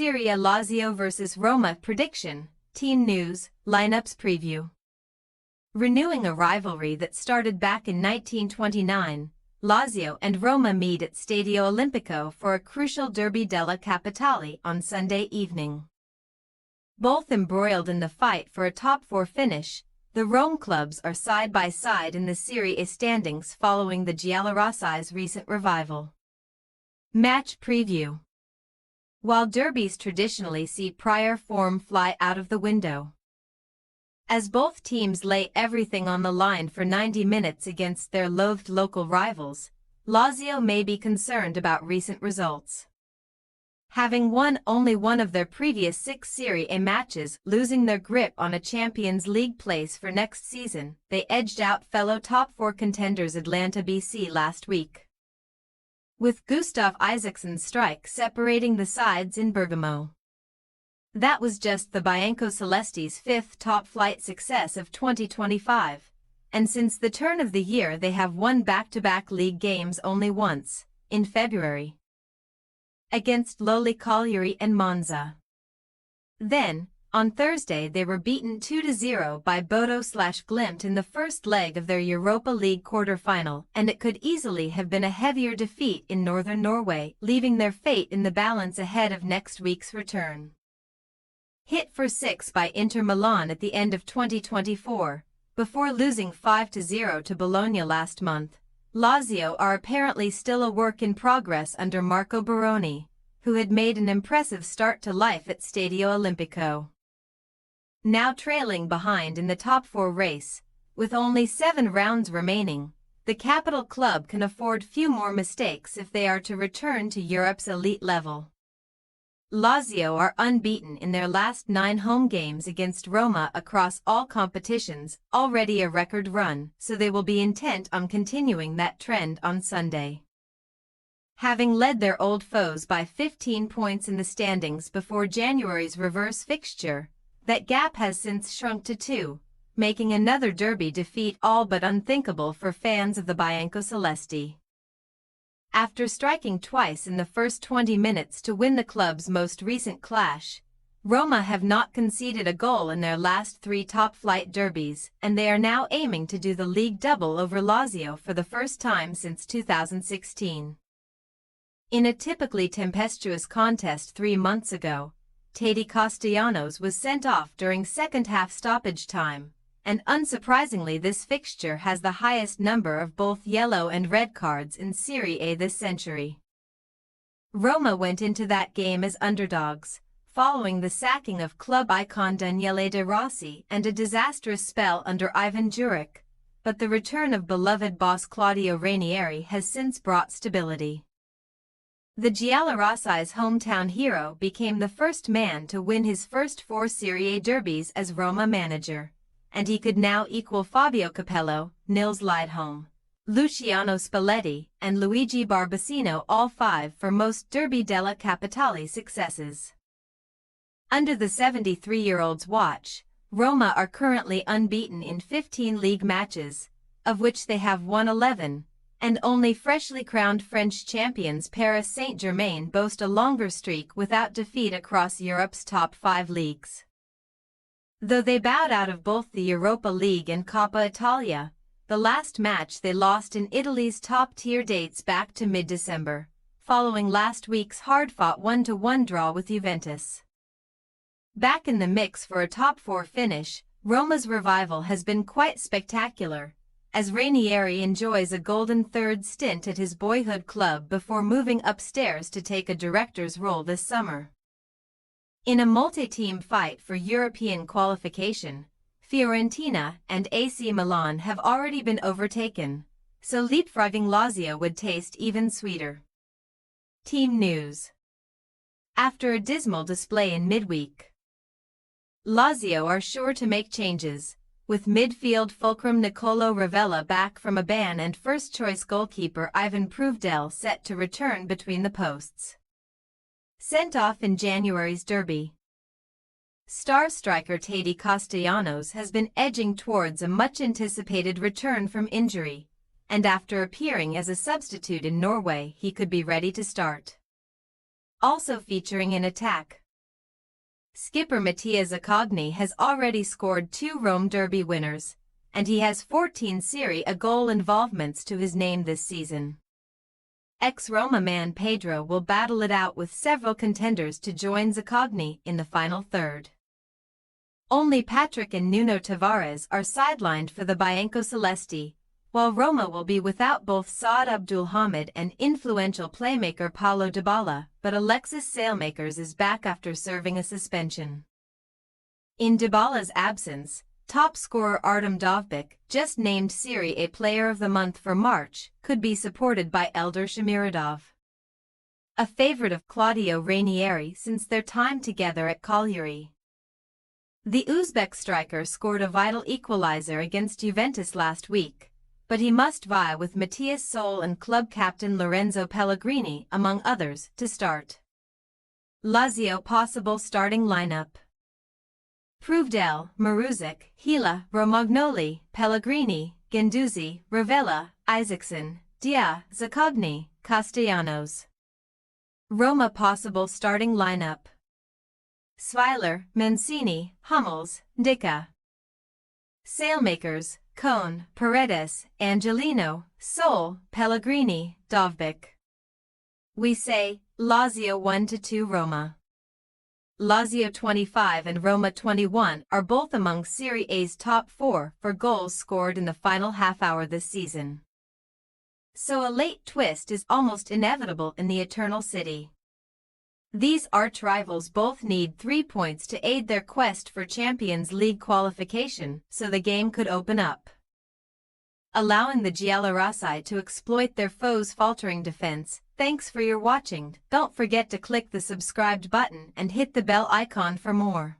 Serie A Lazio vs Roma prediction, team news, lineups preview. Renewing a rivalry that started back in 1929, Lazio and Roma meet at Stadio Olimpico for a crucial Derby della Capitale on Sunday evening. Both embroiled in the fight for a top-four finish, the Rome clubs are side by side in the Serie A standings following the Giallorossi's recent revival. Match preview. While derbies traditionally see prior form fly out of the window, as both teams lay everything on the line for 90 minutes against their loathed local rivals, Lazio may be concerned about recent results. Having won only one of their previous 6 Serie A matches, losing their grip on a Champions League place for next season, they edged out fellow top-four contenders Atalanta BC last week, with Gustav Isaksen's strike separating the sides in Bergamo. That was just the Bianco-Celesti's 5th top-flight success of 2025, and since the turn of the year they have won back-to-back league games only once, in February, against Loli Cagliari and Monza. Then, on Thursday they were beaten 2-0 by Bodo/Glimt in the first leg of their Europa League quarter-final, and it could easily have been a heavier defeat in northern Norway, leaving their fate in the balance ahead of next week's return. Hit for 6 by Inter Milan at the end of 2024, before losing 5-0 to Bologna last month, Lazio are apparently still a work in progress under Marco Baroni, who had made an impressive start to life at Stadio Olimpico. Now trailing behind in the top-four race, with only 7 rounds remaining, the capital club can afford few more mistakes if they are to return to Europe's elite level. Lazio are unbeaten in their last 9 home games against Roma across all competitions, already a record run, so they will be intent on continuing that trend on Sunday. Having led their old foes by 15 points in the standings before January's reverse fixture, that gap has since shrunk to 2, making another derby defeat all but unthinkable for fans of the Bianco-Celesti. After striking twice in the first 20 minutes to win the club's most recent clash, Roma have not conceded a goal in their last 3 top-flight derbies, and they are now aiming to do the league double over Lazio for the first time since 2016. In a typically tempestuous contest 3 months ago, Teddy Castellanos was sent off during second-half stoppage time, and unsurprisingly this fixture has the highest number of both yellow and red cards in Serie A this century. Roma went into that game as underdogs, following the sacking of club icon Daniele De Rossi and a disastrous spell under Ivan Juric, but the return of beloved boss Claudio Ranieri has since brought stability. The Giallorossi's hometown hero became the first man to win his first 4 Serie A derbies as Roma manager, and he could now equal Fabio Capello, Nils Lidholm, Luciano Spalletti, and Luigi Barbasino, all 5 for most Derby della Capitale successes. Under the 73-year-old's watch, Roma are currently unbeaten in 15 league matches, of which they have won 11, and only freshly crowned French champions Paris Saint-Germain boast a longer streak without defeat across Europe's top 5 leagues. Though they bowed out of both the Europa League and Coppa Italia, the last match they lost in Italy's top-tier dates back to mid-December, following last week's hard-fought 1-1 draw with Juventus. Back in the mix for a top-4 finish, Roma's revival has been quite spectacular, as Ranieri enjoys a golden third stint at his boyhood club before moving upstairs to take a director's role this summer. In a multi-team fight for European qualification, Fiorentina and AC Milan have already been overtaken, so leapfrogging Lazio would taste even sweeter. Team news. After a dismal display in midweek, Lazio are sure to make changes, with midfield fulcrum Nicolo Ravella back from a ban and first-choice goalkeeper Ivan Pruvdel set to return between the posts. Sent off in January's derby, star striker Teddy Castellanos has been edging towards a much-anticipated return from injury, and after appearing as a substitute in Norway he could be ready to start. Also featuring in attack, Skipper Mattia Zaccagni has already scored 2 Rome Derby winners, and he has 14 Serie A goal involvements to his name this season. Ex-Roma man Pedro will battle it out with several contenders to join Zaccagni in the final third. Only Patrick and Nuno Tavares are sidelined for the Bianco Celesti, while Roma will be without both Saad Abdulhamid and influential playmaker Paulo Dybala, but Alexis Saelmakers is back after serving a suspension. In Dybala's absence, top scorer Artem Dovbyk, just named Serie A Player of the Month for March, could be supported by Eldar Shamirodov, a favorite of Claudio Ranieri since their time together at Cagliari. The Uzbek striker scored a vital equalizer against Juventus last week, but he must vie with Matthias Sol and club captain Lorenzo Pellegrini, among others, to start. Lazio possible starting lineup: Pruvdel, Maruzic, Gila, Romagnoli, Pellegrini, Guendouzi, Ravella, Isaacson, Dia, Zaccagni, Castellanos. Roma possible starting lineup: Sviler, Mancini, Hummels, Ndicka. Saelmakers, Cone, Paredes, Angelino, Sol, Pellegrini, Dovbyk. We say, Lazio 1-2 Roma. Lazio 25 and Roma 21 are both among Serie A's top 4 for goals scored in the final half-hour this season. So a late twist is almost inevitable in the Eternal City. These arch-rivals both need 3 points to aid their quest for Champions League qualification, so the game could open up, allowing the Giallorossi to exploit their foes' faltering defense. Thanks for your watching. Don't forget to click the subscribed button and hit the bell icon for more.